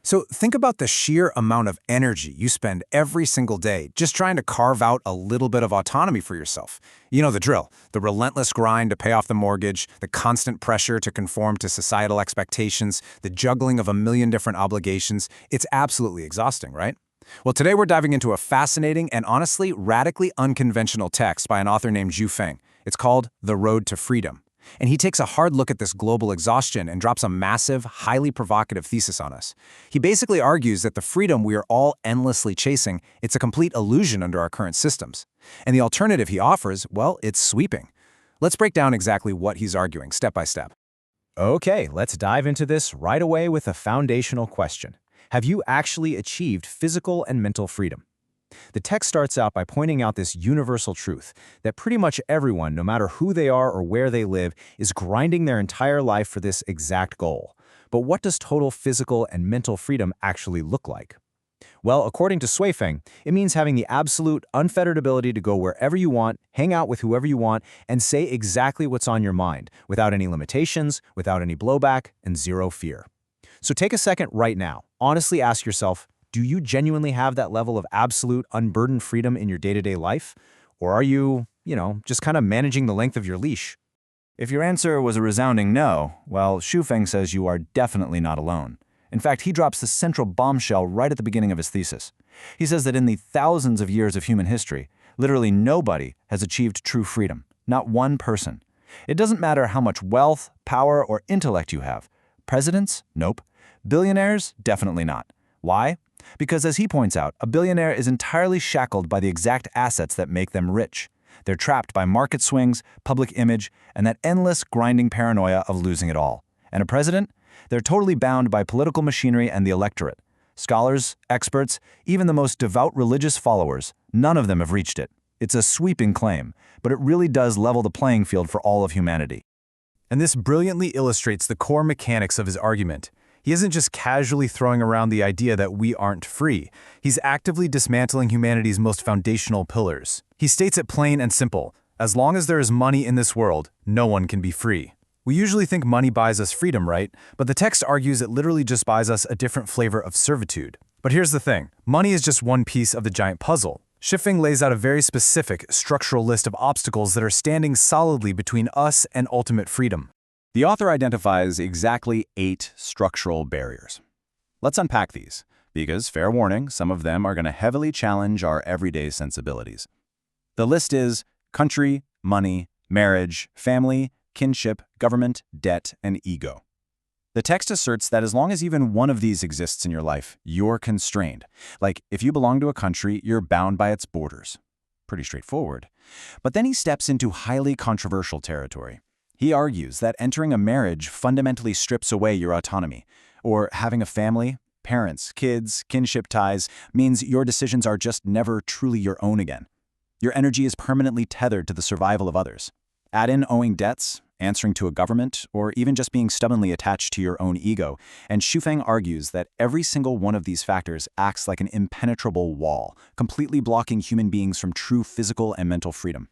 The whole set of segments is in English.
So think about the sheer amount of energy you spend every single day just trying to carve out a little bit of autonomy for yourself. You know the drill, the relentless grind to pay off the mortgage, the constant pressure to conform to societal expectations, the juggling of a million different obligations. It's absolutely exhausting, right? Well, today we're diving into a fascinating and honestly radically unconventional text by an author named Zhu Feng. It's called The Road to Freedom. And he takes a hard look at this global exhaustion and drops a massive, highly provocative thesis on us. He basically argues that the freedom we are all endlessly chasing, it's a complete illusion under our current systems. And the alternative he offers, well, it's sweeping. Let's break down exactly what he's arguing, step by step. Okay, let's dive into this right away with a foundational question. Have you actually achieved physical and mental freedom? The text starts out by pointing out this universal truth that pretty much everyone, no matter who they are or where they live, is grinding their entire life for this exact goal. But what does total physical and mental freedom actually look like? Well, according to Zhu Feng, it means having the absolute, unfettered ability to go wherever you want, hang out with whoever you want, and say exactly what's on your mind, without any limitations, without any blowback, and zero fear. So take a second right now. Honestly ask yourself, do you genuinely have that level of absolute, unburdened freedom in your day-to-day life? Or are you, just kind of managing the length of your leash? If your answer was a resounding no, well, Zhu Feng says you are definitely not alone. In fact, he drops the central bombshell right at the beginning of his thesis. He says that in the thousands of years of human history, literally nobody has achieved true freedom, not one person. It doesn't matter how much wealth, power, or intellect you have. Presidents? Nope. Billionaires? Definitely not. Why? Because as he points out, a billionaire is entirely shackled by the exact assets that make them rich. They're trapped by market swings, public image, and that endless grinding paranoia of losing it all. And a president? They're totally bound by political machinery and the electorate. Scholars, experts, even the most devout religious followers, none of them have reached it. It's a sweeping claim, but it really does level the playing field for all of humanity. And this brilliantly illustrates the core mechanics of his argument. He isn't just casually throwing around the idea that we aren't free. He's actively dismantling humanity's most foundational pillars. He states it plain and simple. As long as there is money in this world, no one can be free. We usually think money buys us freedom, right? But the text argues it literally just buys us a different flavor of servitude. But here's the thing. Money is just one piece of the giant puzzle. Zhu Feng lays out a very specific, structural list of obstacles that are standing solidly between us and ultimate freedom. The author identifies exactly 8 structural barriers. Let's unpack these, because, fair warning, some of them are going to heavily challenge our everyday sensibilities. The list is country, money, marriage, family, kinship, government, debt, and ego. The text asserts that as long as even one of these exists in your life, you're constrained. Like, if you belong to a country, you're bound by its borders. Pretty straightforward. But then he steps into highly controversial territory. He argues that entering a marriage fundamentally strips away your autonomy, or having a family, parents, kids, kinship ties, means your decisions are just never truly your own again. Your energy is permanently tethered to the survival of others. Add in owing debts, answering to a government, or even just being stubbornly attached to your own ego, and Zhu Feng argues that every single one of these factors acts like an impenetrable wall, completely blocking human beings from true physical and mental freedom.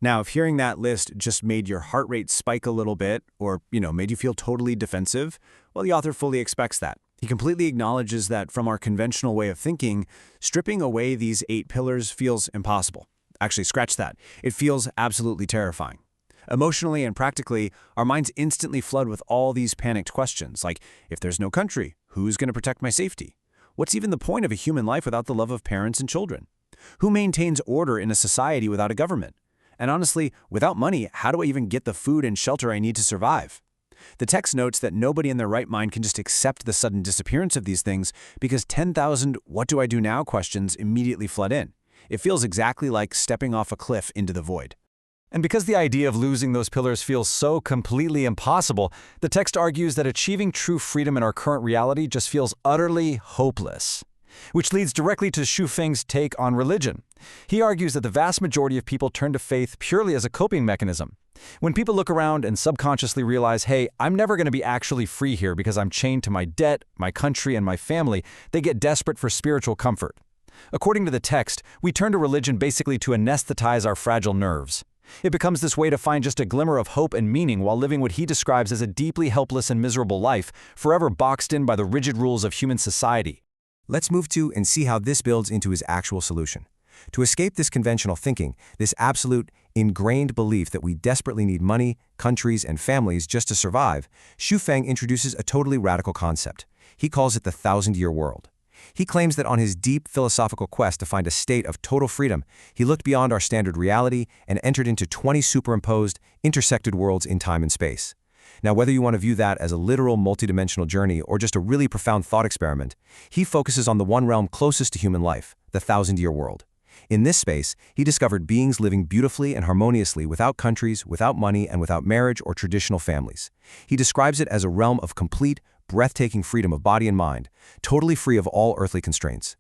Now, if hearing that list just made your heart rate spike a little bit, or, made you feel totally defensive, well, the author fully expects that. He completely acknowledges that from our conventional way of thinking, stripping away these 8 pillars feels impossible. Actually, scratch that. It feels absolutely terrifying. Emotionally and practically, our minds instantly flood with all these panicked questions, like, if there's no country, who's going to protect my safety? What's even the point of a human life without the love of parents and children? Who maintains order in a society without a government? And honestly, without money, how do I even get the food and shelter I need to survive? The text notes that nobody in their right mind can just accept the sudden disappearance of these things because 10,000 "what do I do now" questions immediately flood in. It feels exactly like stepping off a cliff into the void. And because the idea of losing those pillars feels so completely impossible, the text argues that achieving true freedom in our current reality just feels utterly hopeless. Which leads directly to Zhu Feng's take on religion. He argues that the vast majority of people turn to faith purely as a coping mechanism. When people look around and subconsciously realize, hey, I'm never going to be actually free here because I'm chained to my debt, my country, and my family, they get desperate for spiritual comfort. According to the text, we turn to religion basically to anesthetize our fragile nerves. It becomes this way to find just a glimmer of hope and meaning while living what he describes as a deeply helpless and miserable life, forever boxed in by the rigid rules of human society. Let's move to and see how this builds into his actual solution. To escape this conventional thinking, this absolute, ingrained belief that we desperately need money, countries, and families just to survive, Xu Feng introduces a totally radical concept. He calls it the 1,000-year world. He claims that on his deep philosophical quest to find a state of total freedom, he looked beyond our standard reality and entered into 20 superimposed, intersected worlds in time and space. Now, whether you want to view that as a literal multidimensional journey or just a really profound thought experiment, he focuses on the one realm closest to human life, the 1,000-year world. In this space, he discovered beings living beautifully and harmoniously without countries, without money, and without marriage or traditional families. He describes it as a realm of complete, breathtaking freedom of body and mind, totally free of all earthly constraints.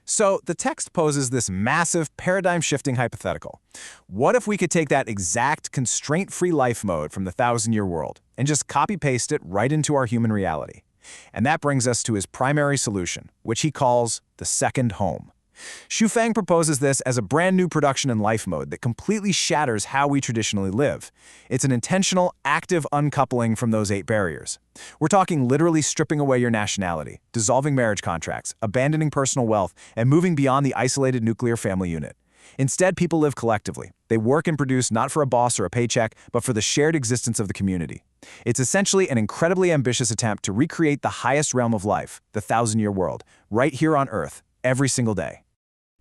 So the text poses this massive paradigm-shifting hypothetical. What if we could take that exact constraint-free life mode from the 1,000-year world and just copy-paste it right into our human reality? And that brings us to his primary solution, which he calls the second home. Xu Feng proposes this as a brand new production and life mode that completely shatters how we traditionally live. It's an intentional, active uncoupling from those 8 barriers. We're talking literally stripping away your nationality, dissolving marriage contracts, abandoning personal wealth, and moving beyond the isolated nuclear family unit. Instead, people live collectively. They work and produce not for a boss or a paycheck, but for the shared existence of the community. It's essentially an incredibly ambitious attempt to recreate the highest realm of life, the 1,000-year world, right here on Earth, every single day.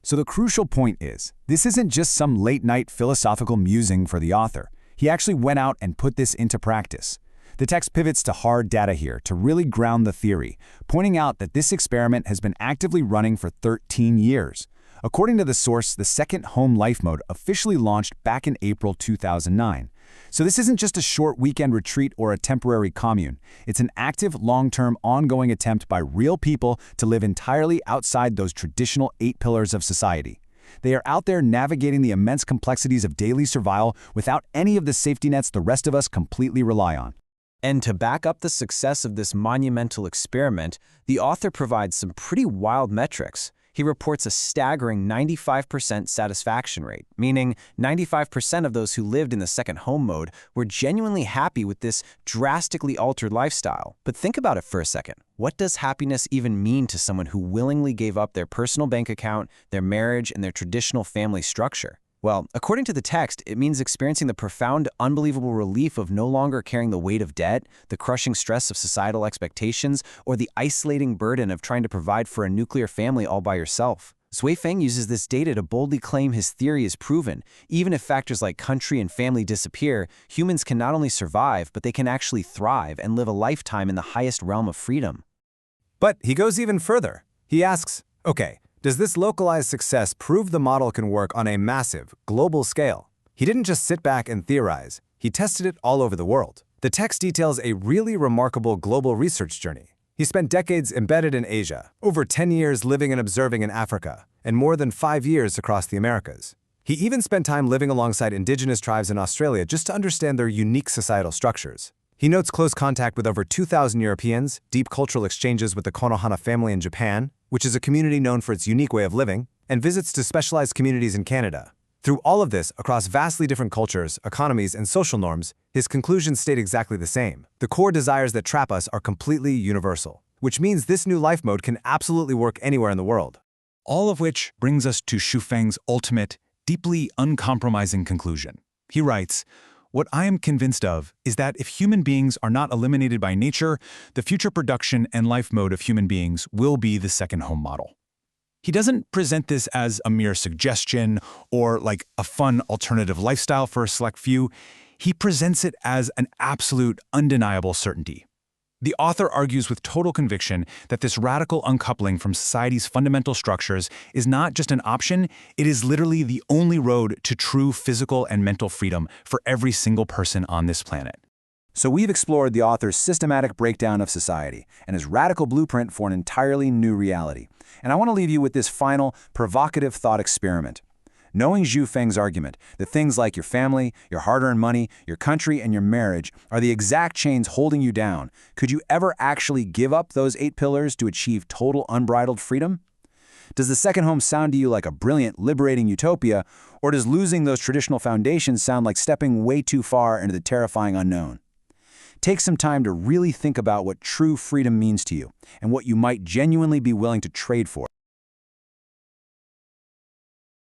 So the crucial point is, this isn't just some late-night philosophical musing for the author. He actually went out and put this into practice. The text pivots to hard data here to really ground the theory, pointing out that this experiment has been actively running for 13 years. According to the source, the second home life mode officially launched back in April 2009. So this isn't just a short weekend retreat or a temporary commune. It's an active, long-term, ongoing attempt by real people to live entirely outside those traditional 8 pillars of society. They are out there navigating the immense complexities of daily survival without any of the safety nets the rest of us completely rely on. And to back up the success of this monumental experiment, the author provides some pretty wild metrics. He reports a staggering 95% satisfaction rate, meaning 95% of those who lived in the second home mode were genuinely happy with this drastically altered lifestyle. But think about it for a second. What does happiness even mean to someone who willingly gave up their personal bank account, their marriage, and their traditional family structure? Well, according to the text, it means experiencing the profound, unbelievable relief of no longer carrying the weight of debt, the crushing stress of societal expectations, or the isolating burden of trying to provide for a nuclear family all by yourself. Xu Feng uses this data to boldly claim his theory is proven. Even if factors like country and family disappear, humans can not only survive, but they can actually thrive and live a lifetime in the highest realm of freedom. But he goes even further. He asks, okay, does this localized success prove the model can work on a massive, global scale? He didn't just sit back and theorize. He tested it all over the world. The text details a really remarkable global research journey. He spent decades embedded in Asia, over 10 years living and observing in Africa, and more than 5 years across the Americas. He even spent time living alongside indigenous tribes in Australia just to understand their unique societal structures. He notes close contact with over 2,000 Europeans, deep cultural exchanges with the Konohana family in Japan, which is a community known for its unique way of living, and visits to specialized communities in Canada. Through all of this, across vastly different cultures, economies, and social norms, his conclusions stayed exactly the same. The core desires that trap us are completely universal, which means this new life mode can absolutely work anywhere in the world. All of which brings us to Xu Feng's ultimate, deeply uncompromising conclusion. He writes, "What I am convinced of is that if human beings are not eliminated by nature, the future production and life mode of human beings will be the second home model." He doesn't present this as a mere suggestion or like a fun alternative lifestyle for a select few. He presents it as an absolute, undeniable certainty. The author argues with total conviction that this radical uncoupling from society's fundamental structures is not just an option, it is literally the only road to true physical and mental freedom for every single person on this planet. So we've explored the author's systematic breakdown of society and his radical blueprint for an entirely new reality. And I want to leave you with this final, provocative thought experiment. Knowing Xu Feng's argument that things like your family, your hard-earned money, your country, and your marriage are the exact chains holding you down, could you ever actually give up those 8 pillars to achieve total unbridled freedom? Does the second home sound to you like a brilliant, liberating utopia, or does losing those traditional foundations sound like stepping way too far into the terrifying unknown? Take some time to really think about what true freedom means to you and what you might genuinely be willing to trade for.